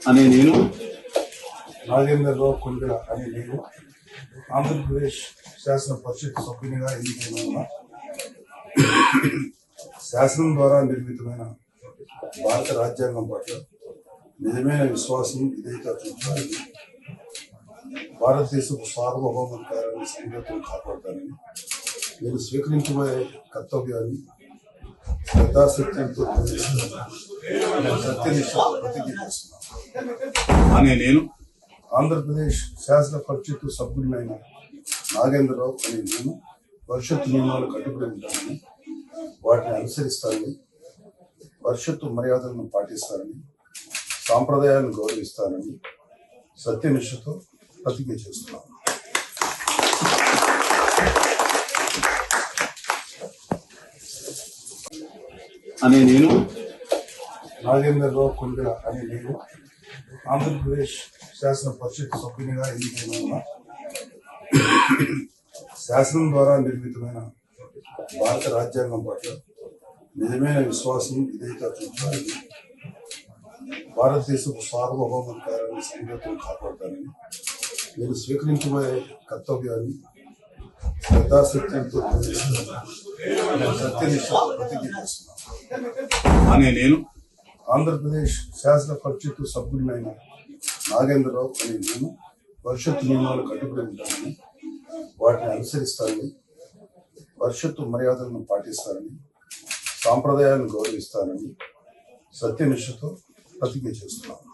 అనే నేను నాగేంద్రరావు కొండల అనే నేను ఆంధ్రప్రదేశ్ శాసన పరిషత్ సభ్యునిగా ఎన్నికైన శాసనం ద్వారా నిర్మితమైన భారత రాజ్యాంగం పట్ల నిజమైన విశ్వాసం విధేయత చూపుతానని, భారతదేశపు సార్వభౌమాధికారాన్ని సంగతులు కాపాడతానని, నేను స్వీకరించబోయే కర్తవ్యాన్ని శ్రద్ధాశక్తులతో సత్యనిష్ఠ ప్రతిజ్ఞ చేస్తున్నాను అనే నేను ఆంధ్రప్రదేశ్ శాసన పరిషత్ సభ్యులైన నాగేంద్రరావు అనే నేను పరిషత్ నియమాలు కట్టుబడి ఉంటానని, వాటిని అనుసరిస్తానని, పరిషత్తు మర్యాదలను పాటిస్తానని, సాంప్రదాయాలను గౌరవిస్తానని సత్యనిష్ఠతో ప్రతిజ్ఞ చేస్తున్నాను. అనే నేను నాగేంద్రరావు కొండల అనే నేను ఆంధ్రప్రదేశ్ శాసన పరిషత్ సభ్యునిగా ఎన్నికైన శాసనం ద్వారా నిర్మితమైన భారత రాజ్యాంగం పట్ల నిజమైన విశ్వాసం విధేయత చూపుతానని, భారతదేశపు సార్వభౌమాధికారాన్ని సంగతులు కాపాడతానని, నేను స్వీకరించబోయే కర్తవ్యాన్ని శ్రద్ధాశక్తులతో సత్యనిష్ఠ ప్రతిజ్ఞ చేస్తున్నాను అనే నేను ఆంధ్రప్రదేశ్ శాసన పరిషత్ సభ్యులైన నాగేంద్రరావు అనే నేను పరిషత్ నియమాలు కట్టుబడి ఉంటానని, వాటిని అనుసరిస్తానని, పరిషత్తు మర్యాదలను పాటిస్తానని, సాంప్రదాయాలను గౌరవిస్తానని సత్యనిష్ఠతో ప్రతిజ్ఞ చేస్తున్నాను.